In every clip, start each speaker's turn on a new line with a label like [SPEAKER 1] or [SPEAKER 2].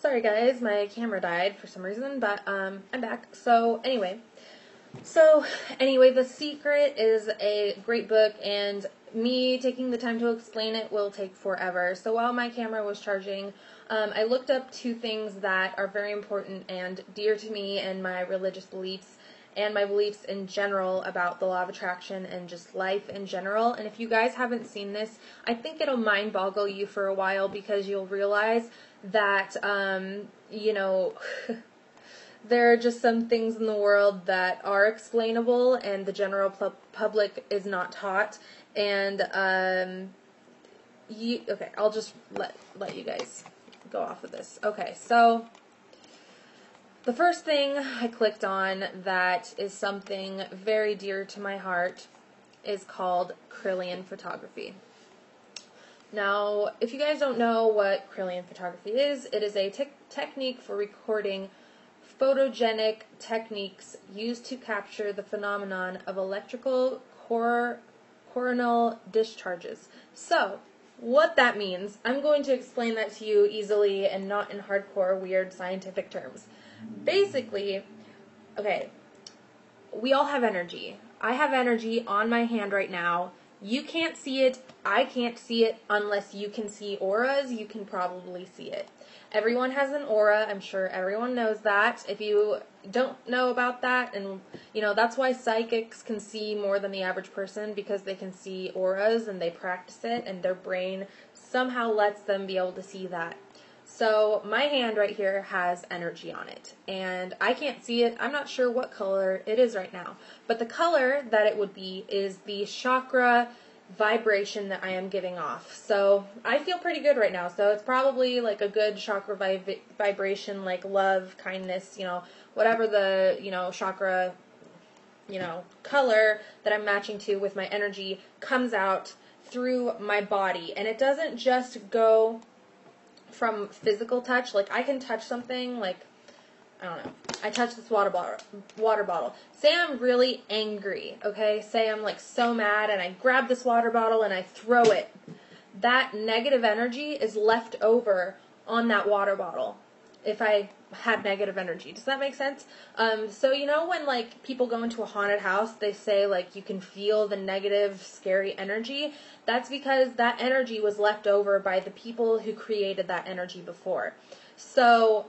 [SPEAKER 1] sorry guys, my camera died for some reason, but I'm back. So anyway, The Secret is a great book, and me taking the time to explain it will take forever. So while my camera was charging, I looked up two things that are very important and dear to me and my religious beliefs and my beliefs in general about the law of attraction and just life in general. And if you guys haven't seen this, I think it'll mind boggle you for a while, because you'll realize that, there are just some things in the world that are explainable and the general public is not taught. And, okay, I'll just let you guys go off of this. Okay, so the first thing I clicked on that is something very dear to my heart is called Kirlian photography. Now, if you guys don't know what Kirlian photography is, it is a technique for recording photogenic techniques used to capture the phenomenon of electrical coronal discharges. So, what that means, I'm going to explain that to you easily and not in hardcore, weird scientific terms. Basically, okay, we all have energy. I have energy on my hand right now. You can't see it. I can't see it unless you can see auras. You can probably see it. Everyone has an aura. I'm sure everyone knows that. If you don't know about that, and that's why psychics can see more than the average person, because they can see auras and they practice it, and their brain somehow lets them be able to see that. So my hand right here has energy on it, and I can't see it. I'm not sure what color it is right now, but the color that it would be is the chakra vibration that I am giving off. So I feel pretty good right now, so it's probably like a good chakra vibration, like love, kindness, whatever the, chakra, color that I'm matching to with my energy comes out through my body. And it doesn't just go from physical touch. Like, I can touch something, like, I don't know, I touch this water bottle. Say I'm really angry, okay? Say I'm like so mad and I grab this water bottle and I throw it. That negative energy is left over on that water bottle if I had negative energy. Does that make sense? So when like people go into a haunted house, they say like you can feel the negative, scary energy. That's because that energy was left over by the people who created that energy before. So,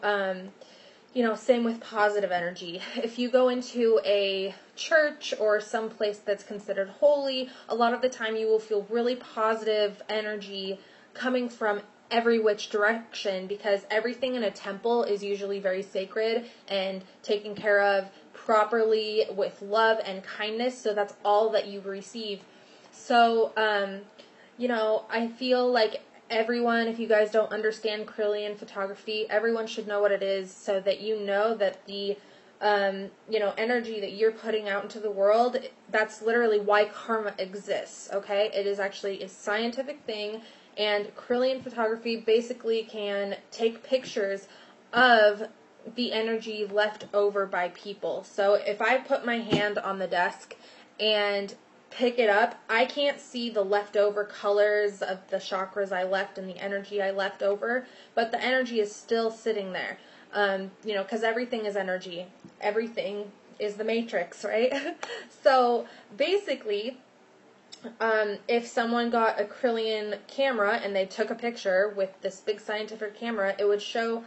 [SPEAKER 1] same with positive energy. If you go into a church or some place that's considered holy, a lot of the time you will feel really positive energy coming from every which direction, because everything in a temple is usually very sacred and taken care of properly with love and kindness, so that's all that you receive. So, I feel like everyone, if you guys don't understand Kirlian photography, everyone should know what it is, so that you know that the energy that you're putting out into the world, that's literally why karma exists, okay? It is actually a scientific thing, and Kirlian photography basically can take pictures of the energy left over by people. So if I put my hand on the desk and pick it up, I can't see the leftover colors of the chakras I left and the energy I left over, but the energy is still sitting there. Because everything is energy. Everything is the matrix, right? So basically, if someone got a Kirlian camera and they took a picture with this big scientific camera, it would show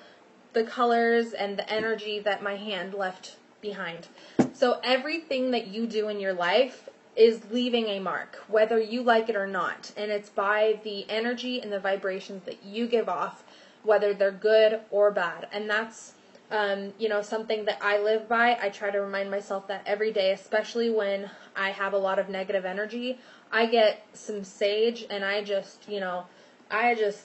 [SPEAKER 1] the colors and the energy that my hand left behind. So everything that you do in your life is leaving a mark, whether you like it or not. And it's by the energy and the vibrations that you give off, whether they're good or bad. And that's, something that I live by. I try to remind myself that every day, especially when I have a lot of negative energy. I get some sage and I just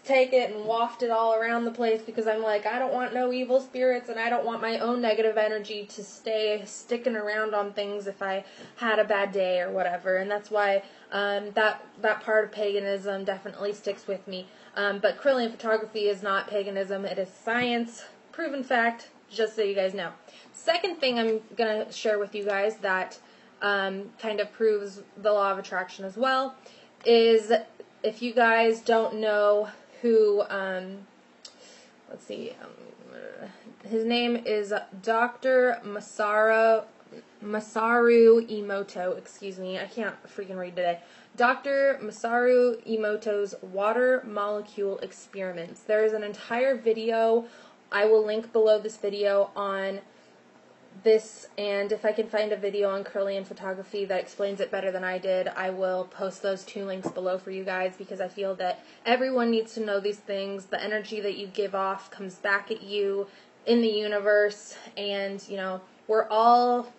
[SPEAKER 1] take it and waft it all around the place, because I'm like, I don't want no evil spirits, and I don't want my own negative energy to stay sticking around on things if I had a bad day or whatever. And that's why that part of paganism definitely sticks with me. But Kirlian photography is not paganism. It is science, proven fact, just so you guys know. Second thing I'm going to share with you guys that kind of proves the law of attraction as well is, if you guys don't know who let's see, his name is Dr. Masaru Emoto, excuse me, I can't freaking read today. Dr. Masaru Emoto's water molecule experiments. There is an entire video, I will link below this video, on this, and if I can find a video on Kirlian photography that explains it better than I did, I will post those 2 links below for you guys, because I feel that everyone needs to know these things. The energy that you give off comes back at you in the universe, and, you know, we're all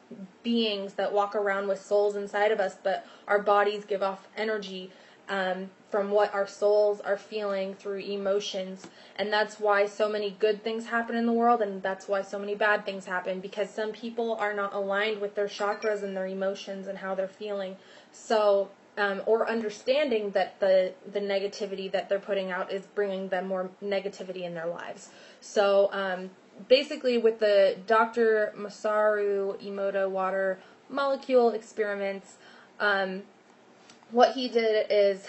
[SPEAKER 1] beings that walk around with souls inside of us, but our bodies give off energy from what our souls are feeling through emotions. And that's why so many good things happen in the world, and that's why so many bad things happen, because some people are not aligned with their chakras and their emotions and how they're feeling. So, or understanding that the negativity that they're putting out is bringing them more negativity in their lives. So, basically, with the Dr. Masaru Emoto water molecule experiments, what he did is,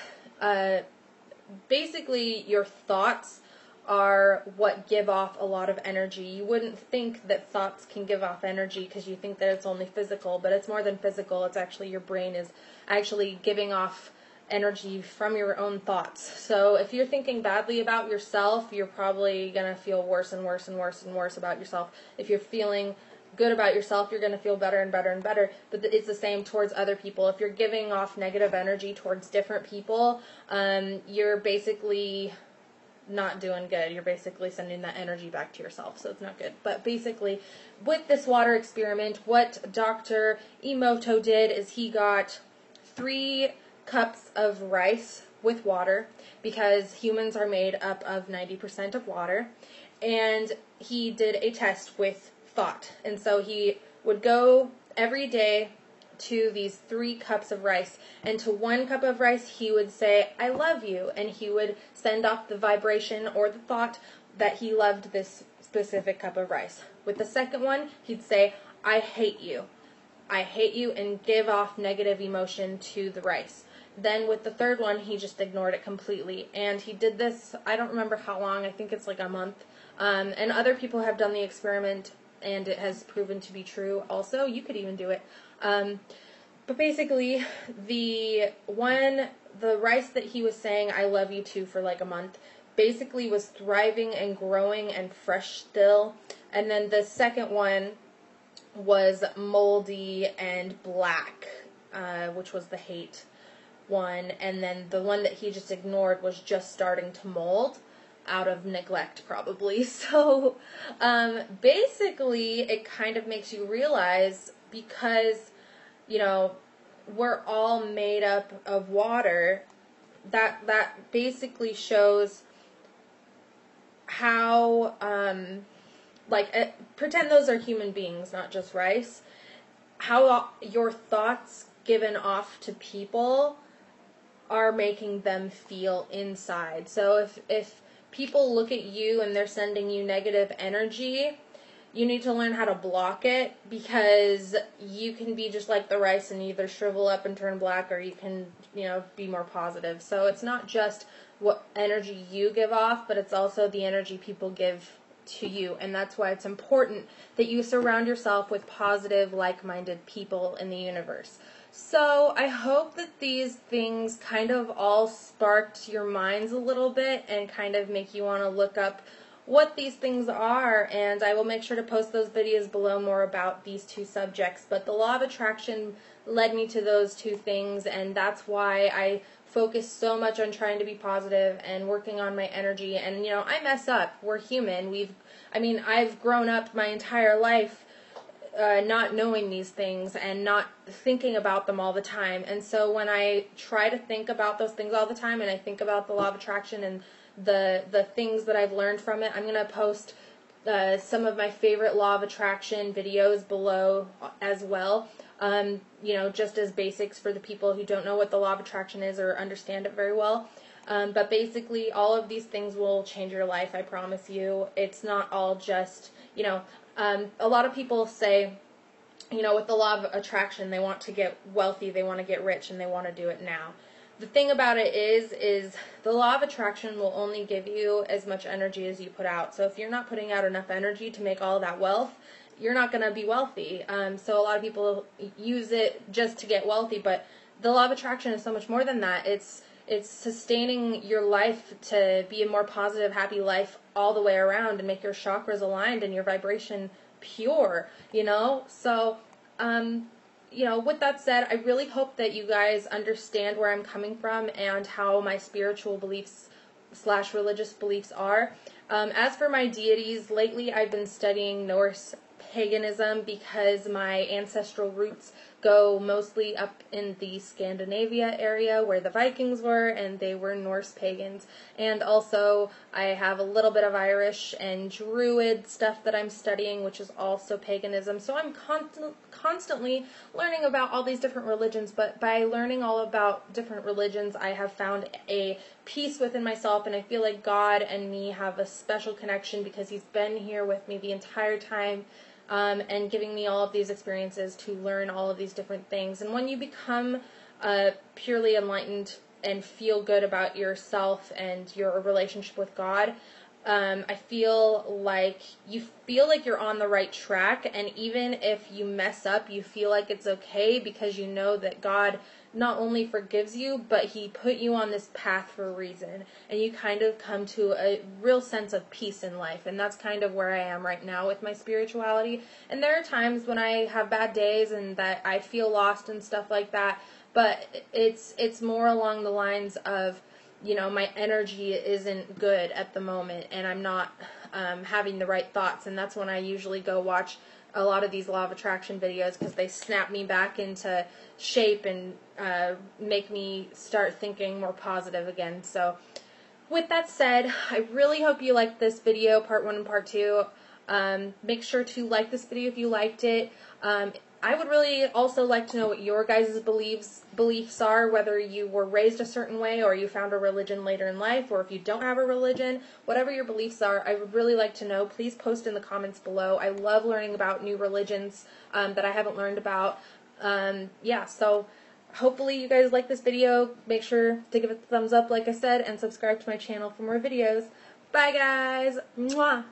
[SPEAKER 1] basically, your thoughts are what give off a lot of energy. You wouldn't think that thoughts can give off energy because you think that it's only physical, but it's more than physical. It's actually your brain is actually giving off energy from your own thoughts. So if you're thinking badly about yourself, you're probably going to feel worse and worse and worse and worse about yourself. If you're feeling good about yourself, you're going to feel better and better and better. But it's the same towards other people. If you're giving off negative energy towards different people, you're basically not doing good. You're basically sending that energy back to yourself, so it's not good. But basically, with this water experiment, what Dr. Emoto did is he got 3 cups of rice with water, because humans are made up of 90% of water, and he did a test with thought. And so he would go every day to these 3 cups of rice, and to 1 cup of rice he would say, "I love you," and he would send off the vibration or the thought that he loved this specific cup of rice. With the second one, he'd say, "I hate you. I hate you," and give off negative emotion to the rice. Then with the third one, he just ignored it completely. And he did this, I don't remember how long, I think it's like a month. And other people have done the experiment, and it has proven to be true also. You could even do it. But basically, the rice that he was saying "I love you" to for like a month basically was thriving and growing and fresh still. And then the second one was moldy and black, which was the hate one. And then the one that he just ignored was just starting to mold out of neglect, probably. So basically, it kind of makes you realize, because, you know, we're all made up of water, that basically shows how, pretend those are human beings, not just rice, how your thoughts given off to people are making them feel inside. So if people look at you and they're sending you negative energy, you need to learn how to block it, because you can be just like the rice and either shrivel up and turn black, or you can, be more positive. So it's not just what energy you give off, but it's also the energy people give to you. And that's why it's important that you surround yourself with positive, like-minded people in the universe. So I hope that these things kind of all sparked your minds a little bit and kind of make you want to look up what these things are, and I will make sure to post those videos below more about these 2 subjects. But the law of attraction led me to those 2 things, and that's why I focus so much on trying to be positive and working on my energy. And, I mess up. We're human. I've grown up my entire life not knowing these things and not thinking about them all the time. And so when I try to think about those things all the time, and I think about the law of attraction and the things that I've learned from it, I'm going to post some of my favorite law of attraction videos below as well. Just as basics for the people who don't know what the law of attraction is or understand it very well. But basically, all of these things will change your life, I promise you. It's not all just, a lot of people say, with the law of attraction, they want to get wealthy, they want to get rich, and they want to do it now. the thing about it is the law of attraction will only give you as much energy as you put out. So if you're not putting out enough energy to make all of that wealth, you're not going to be wealthy. So a lot of people use it just to get wealthy, but the law of attraction is so much more than that. It's sustaining your life to be a more positive, happy life all the way around and make your chakras aligned and your vibration pure, you know? So, you know, with that said, I really hope that you guys understand where I'm coming from and how my spiritual beliefs / religious beliefs are. As for my deities, lately I've been studying Norse paganism because my ancestral roots go mostly up in the Scandinavia area where the Vikings were, and they were Norse pagans. And also I have a little bit of Irish and Druid stuff that I'm studying, which is also paganism. So I'm constantly learning about all these different religions, but by learning all about different religions, I have found a peace within myself, and I feel like God and me have a special connection because He's been here with me the entire time, and giving me all of these experiences to learn all of these different things. And when you become purely enlightened and feel good about yourself and your relationship with God, I feel like you're on the right track, and even if you mess up, you feel like it's okay because you know that God not only forgives you, but He put you on this path for a reason, and you kind of come to a real sense of peace in life, and that's kind of where I am right now with my spirituality. And there are times when I have bad days and that I feel lost and stuff like that, but it's more along the lines of, you know, my energy isn't good at the moment, and I'm not having the right thoughts, and that's when I usually go watch a lot of these law of attraction videos because they snap me back into shape and make me start thinking more positive again. So with that said, I really hope you liked this video, part 1 and part 2. Make sure to like this video if you liked it. I would really also like to know what your guys' beliefs are, whether you were raised a certain way or you found a religion later in life, or if you don't have a religion, whatever your beliefs are, I would really like to know. Please post in the comments below. I love learning about new religions that I haven't learned about. Yeah, so hopefully you guys like this video. Make sure to give it a thumbs up, like I said, and subscribe to my channel for more videos. Bye, guys. Mwah.